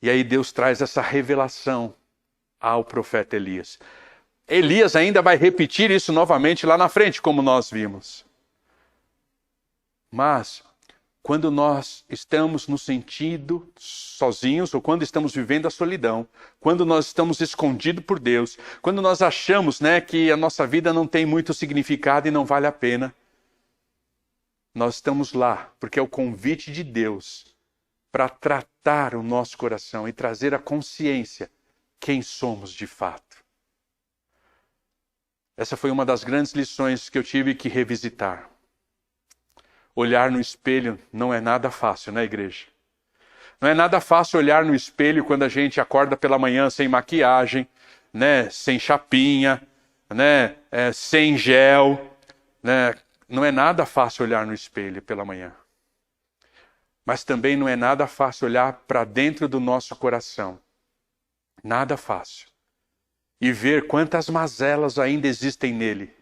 E aí Deus traz essa revelação ao profeta Elias. Elias ainda vai repetir isso novamente lá na frente, como nós vimos. Mas, quando nós estamos no sentido sozinhos, ou quando estamos vivendo a solidão, quando nós estamos escondidos por Deus, quando nós achamos, né, que a nossa vida não tem muito significado e não vale a pena, nós estamos lá, porque é o convite de Deus para tratar o nosso coração e trazer a consciência quem somos de fato. Essa foi uma das grandes lições que eu tive que revisitar. olhar no espelho não é nada fácil, né, igreja? Não é nada fácil olhar no espelho quando a gente acorda pela manhã sem maquiagem, né, sem chapinha, né, sem gel, né? Não é nada fácil olhar no espelho pela manhã. Mas também não é nada fácil olhar para dentro do nosso coração. Nada fácil. E ver quantas mazelas ainda existem nele.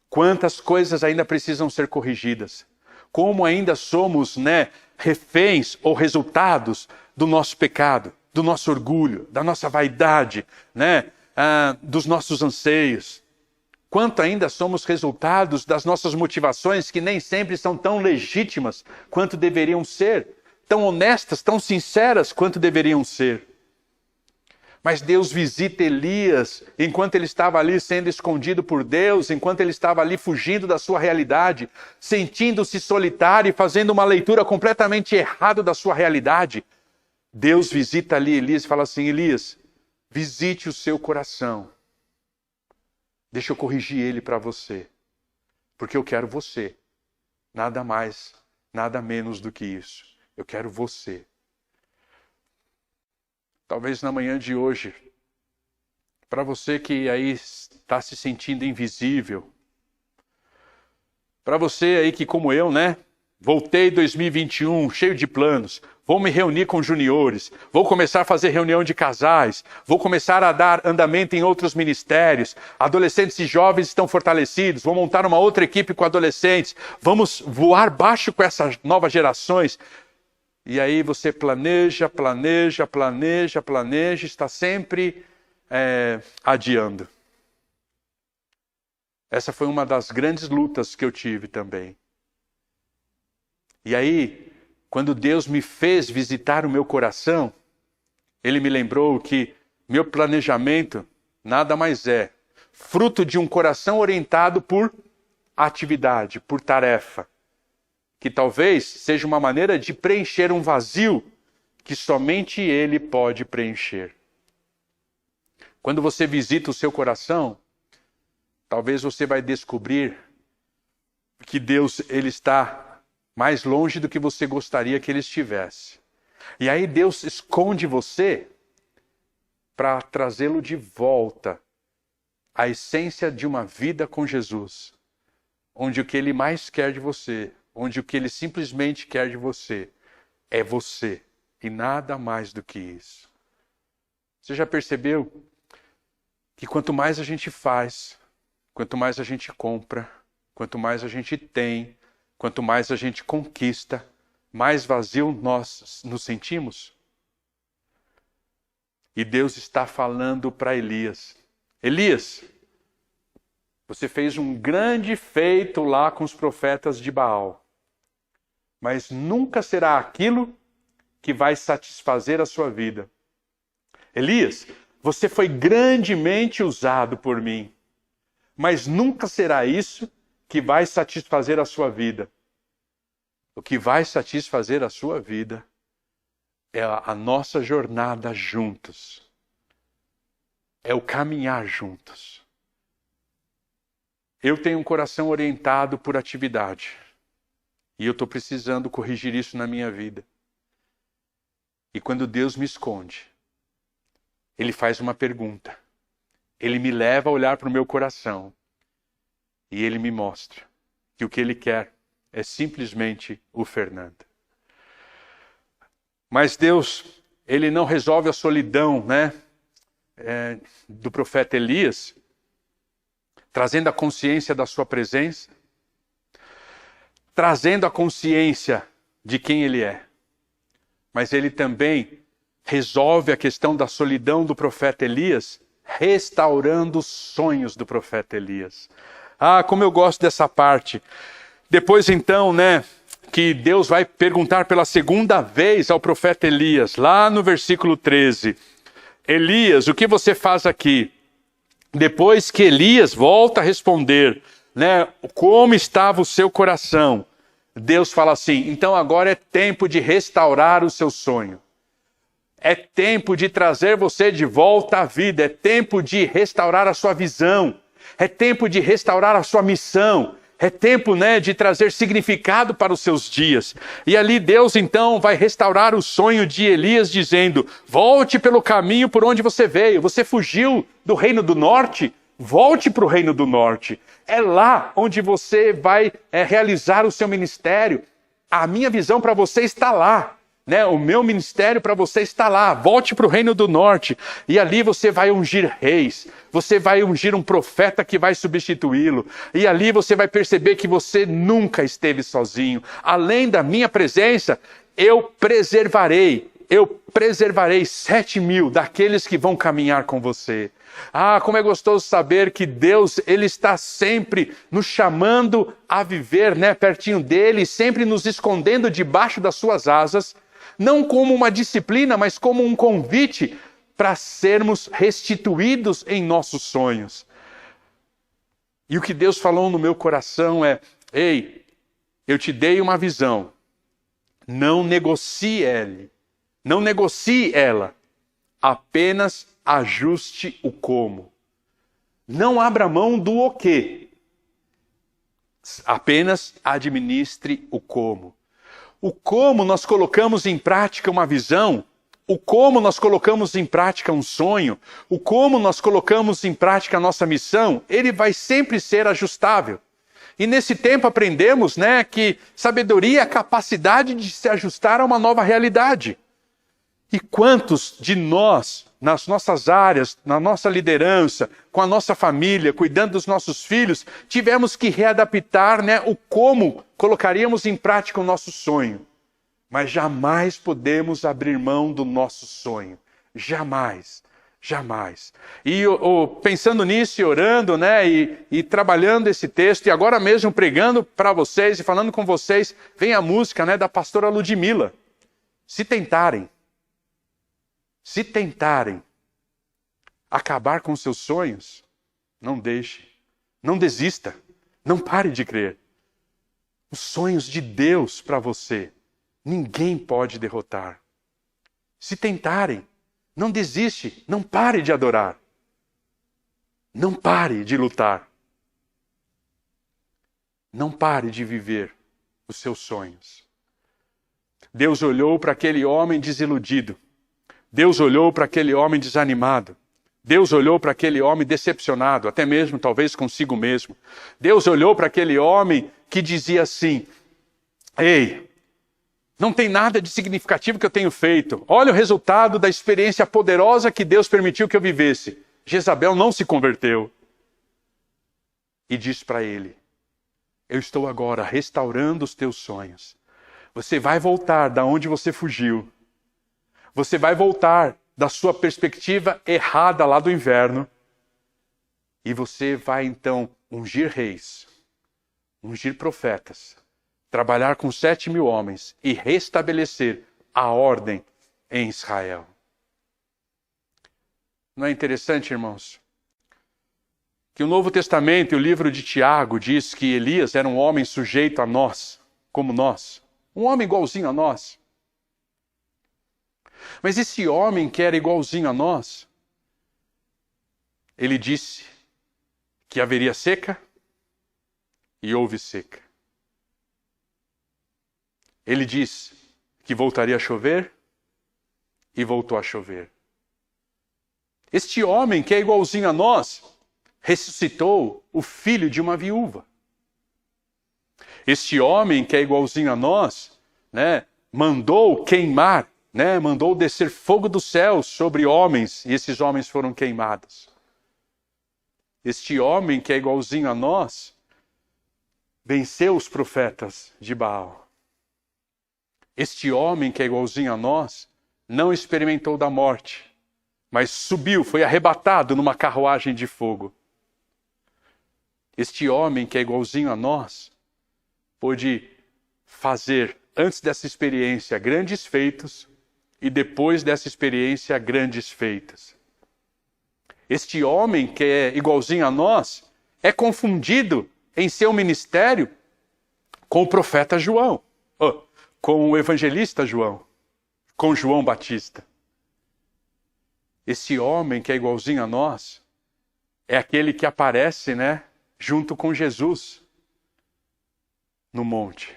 Quantas coisas ainda precisam ser corrigidas. Como ainda somos, né, reféns ou resultados do nosso pecado, do nosso orgulho, da nossa vaidade, né, dos nossos anseios. Quanto ainda somos resultados das nossas motivações que nem sempre são tão legítimas quanto deveriam ser, tão honestas, tão sinceras quanto deveriam ser. Mas Deus visita Elias enquanto ele estava ali sendo escondido por Deus, enquanto ele estava ali fugindo da sua realidade, sentindo-se solitário e fazendo uma leitura completamente errada da sua realidade. Deus visita ali Elias e fala assim: Elias, visite o seu coração. Deixa eu corrigir ele para você, porque eu quero você. Nada mais, nada menos do que isso. Eu quero você. Talvez na manhã de hoje, para você que aí está se sentindo invisível, para você aí que como eu, né, voltei em 2021 cheio de planos, vou me reunir com juniores, vou começar a fazer reunião de casais, vou começar a dar andamento em outros ministérios, adolescentes e jovens estão fortalecidos, vou montar uma outra equipe com adolescentes, vamos voar baixo com essas novas gerações. E aí você planeja, está sempre adiando. Essa foi uma das grandes lutas que eu tive também. E aí, quando Deus me fez visitar o meu coração, Ele me lembrou que meu planejamento nada mais é fruto de um coração orientado por atividade, por tarefa. Que talvez seja uma maneira de preencher um vazio que somente Ele pode preencher. Quando você visita o seu coração, talvez você vai descobrir que Deus, Ele está mais longe do que você gostaria que Ele estivesse. E aí Deus esconde você para trazê-lo de volta à essência de uma vida com Jesus, onde o que Ele mais quer de você, onde o que Ele simplesmente quer de você é você e nada mais do que isso. Você já percebeu que quanto mais a gente faz, quanto mais a gente compra, quanto mais a gente tem, quanto mais a gente conquista, mais vazio nós nos sentimos? E Deus está falando para Elias: Elias, você fez um grande feito lá com os profetas de Baal, mas nunca será aquilo que vai satisfazer a sua vida. Elias, você foi grandemente usado por mim, mas nunca será isso que vai satisfazer a sua vida. O que vai satisfazer a sua vida é a nossa jornada juntos. É o caminhar juntos. Eu tenho um coração orientado por atividade. E eu estou precisando corrigir isso na minha vida. E quando Deus me esconde, Ele faz uma pergunta. Ele me leva a olhar para o meu coração. E Ele me mostra que o que Ele quer é simplesmente o Fernando. Mas Deus, Ele não resolve a solidão, né, do profeta Elias, trazendo a consciência da sua presença, trazendo a consciência de quem Ele é. Mas Ele também resolve a questão da solidão do profeta Elias, restaurando os sonhos do profeta Elias. Ah, como eu gosto dessa parte. Depois então, né, que Deus vai perguntar pela segunda vez ao profeta Elias, lá no versículo 13. Elias, o que você faz aqui? Depois que Elias volta a responder, né, como estava o seu coração, Deus fala assim: então agora é tempo de restaurar o seu sonho. É tempo de trazer você de volta à vida. É tempo de restaurar a sua visão. É tempo de restaurar a sua missão. É tempo, né, de trazer significado para os seus dias. E ali Deus então vai restaurar o sonho de Elias dizendo: volte pelo caminho por onde você veio. Você fugiu do reino do norte? Volte para o reino do norte. É lá onde você vai realizar o seu ministério. A minha visão para você está lá. Né? O meu ministério para você está lá. Volte para o reino do norte. E ali você vai ungir reis. Você vai ungir um profeta que vai substituí-lo. E ali você vai perceber que você nunca esteve sozinho. Além da minha presença, eu preservarei 7.000 daqueles que vão caminhar com você. Ah, como é gostoso saber que Deus, Ele está sempre nos chamando a viver, né, pertinho dEle, sempre nos escondendo debaixo das suas asas, não como uma disciplina, mas como um convite para sermos restituídos em nossos sonhos. E o que Deus falou no meu coração é: ei, eu te dei uma visão, não negocie ela, apenas ajuste o como. Não abra mão do o quê, apenas administre o como. O como nós colocamos em prática uma visão, o como nós colocamos em prática um sonho, o como nós colocamos em prática a nossa missão, ele vai sempre ser ajustável. E nesse tempo aprendemos, né, que sabedoria é a capacidade de se ajustar a uma nova realidade. E quantos de nós, nas nossas áreas, na nossa liderança, com a nossa família, cuidando dos nossos filhos, tivemos que readaptar, né, o como colocaríamos em prática o nosso sonho. Mas jamais podemos abrir mão do nosso sonho. Jamais. Jamais. E pensando nisso e orando, né, e trabalhando esse texto, e agora mesmo pregando para vocês e falando com vocês, vem a música, né, da pastora Ludmila. Se tentarem acabar com seus sonhos, não deixe, não desista, não pare de crer. Os sonhos de Deus para você, ninguém pode derrotar. Se tentarem, não desiste, não pare de adorar. Não pare de lutar. Não pare de viver os seus sonhos. Deus olhou para aquele homem desiludido. Deus olhou para aquele homem desanimado. Deus olhou para aquele homem decepcionado, até mesmo talvez consigo mesmo. Deus olhou para aquele homem que dizia assim: ei, não tem nada de significativo que eu tenho feito. Olha o resultado da experiência poderosa que Deus permitiu que eu vivesse. Jezabel não se converteu. E diz para ele: eu estou agora restaurando os teus sonhos. Você vai voltar da onde você fugiu. Você vai voltar da sua perspectiva errada lá do inverno. E você vai então ungir reis, ungir profetas, trabalhar com 7.000 homens e restabelecer a ordem em Israel. Não é interessante, irmãos? Que o Novo Testamento e o livro de Tiago diz que Elias era um homem sujeito a nós, como nós. Um homem igualzinho a nós. Mas esse homem que era igualzinho a nós, ele disse que haveria seca e houve seca. Ele disse que voltaria a chover e voltou a chover. Este homem que é igualzinho a nós, ressuscitou o filho de uma viúva. Este homem que é igualzinho a nós, né, mandou queimar, né, mandou descer fogo do céu sobre homens, e esses homens foram queimados. Este homem que é igualzinho a nós, venceu os profetas de Baal. Este homem que é igualzinho a nós, não experimentou da morte, mas subiu, foi arrebatado numa carruagem de fogo. Este homem que é igualzinho a nós, pôde fazer, antes dessa experiência, grandes feitos, e depois dessa experiência, grandes feitos. Este homem que é igualzinho a nós, é confundido em seu ministério com o profeta João, com o evangelista João, com João Batista. Esse homem que é igualzinho a nós, é aquele que aparece, né, junto com Jesus, no monte.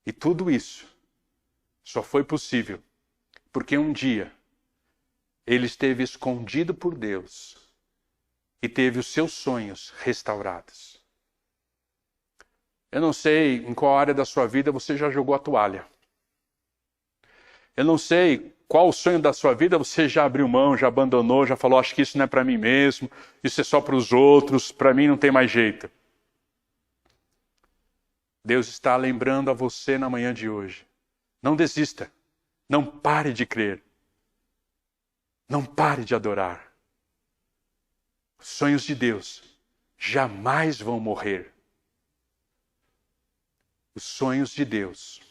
E tudo isso só foi possível porque um dia ele esteve escondido por Deus e teve os seus sonhos restaurados. Eu não sei em qual área da sua vida você já jogou a toalha. Eu não sei qual o sonho da sua vida você já abriu mão, já abandonou, já falou, acho que isso não é para mim mesmo, isso é só para os outros, para mim não tem mais jeito. Deus está lembrando a você na manhã de hoje. Não desista. Não pare de crer. Não pare de adorar. Os sonhos de Deus jamais vão morrer. Os sonhos de Deus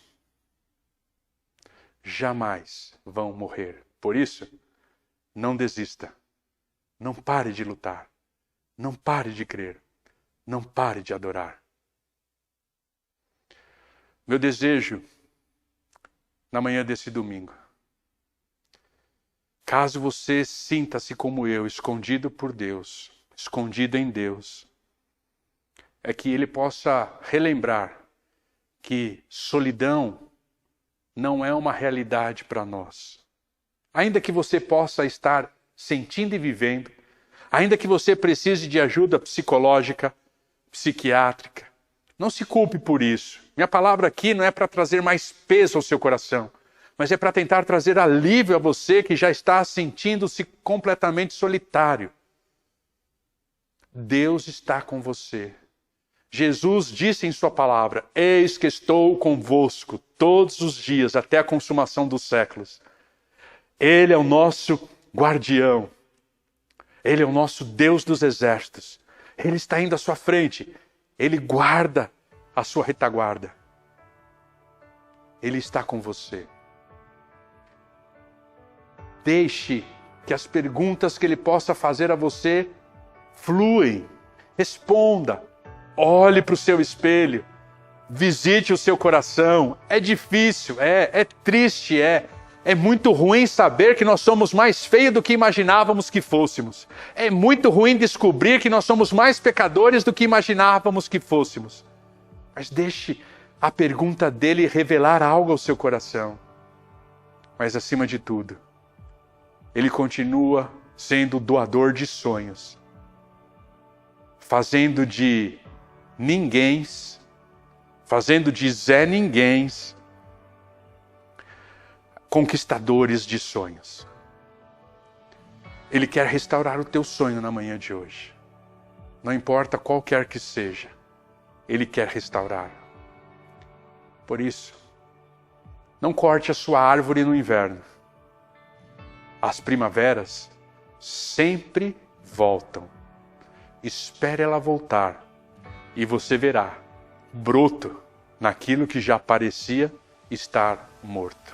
jamais vão morrer. Por isso, não desista. Não pare de lutar. Não pare de crer. Não pare de adorar. Meu desejo, na manhã desse domingo, caso você sinta-se como eu, escondido por Deus, escondido em Deus, é que Ele possa relembrar que solidão não é uma realidade para nós. Ainda que você possa estar sentindo e vivendo, ainda que você precise de ajuda psicológica, psiquiátrica, não se culpe por isso. Minha palavra aqui não é para trazer mais peso ao seu coração, mas é para tentar trazer alívio a você que já está sentindo-se completamente solitário. Deus está com você. Jesus disse em sua palavra, eis que estou convosco todos os dias até a consumação dos séculos. Ele é o nosso guardião. Ele é o nosso Deus dos exércitos. Ele está indo à sua frente. Ele guarda a sua retaguarda. Ele está com você. Deixe que as perguntas que Ele possa fazer a você fluem. Responda. Olhe para o seu espelho. Visite o seu coração. É difícil, é triste, é muito ruim saber que nós somos mais feios do que imaginávamos que fôssemos. É muito ruim descobrir que nós somos mais pecadores do que imaginávamos que fôssemos. Mas deixe a pergunta dele revelar algo ao seu coração. Mas acima de tudo, ele continua sendo o doador de sonhos, fazendo de ninguéms, fazendo de Zé Ninguéms, conquistadores de sonhos. Ele quer restaurar o teu sonho na manhã de hoje. Não importa qual quer que seja, Ele quer restaurar. Por isso, não corte a sua árvore no inverno. As primaveras sempre voltam. Espere ela voltar e você verá broto naquilo que já parecia estar morto.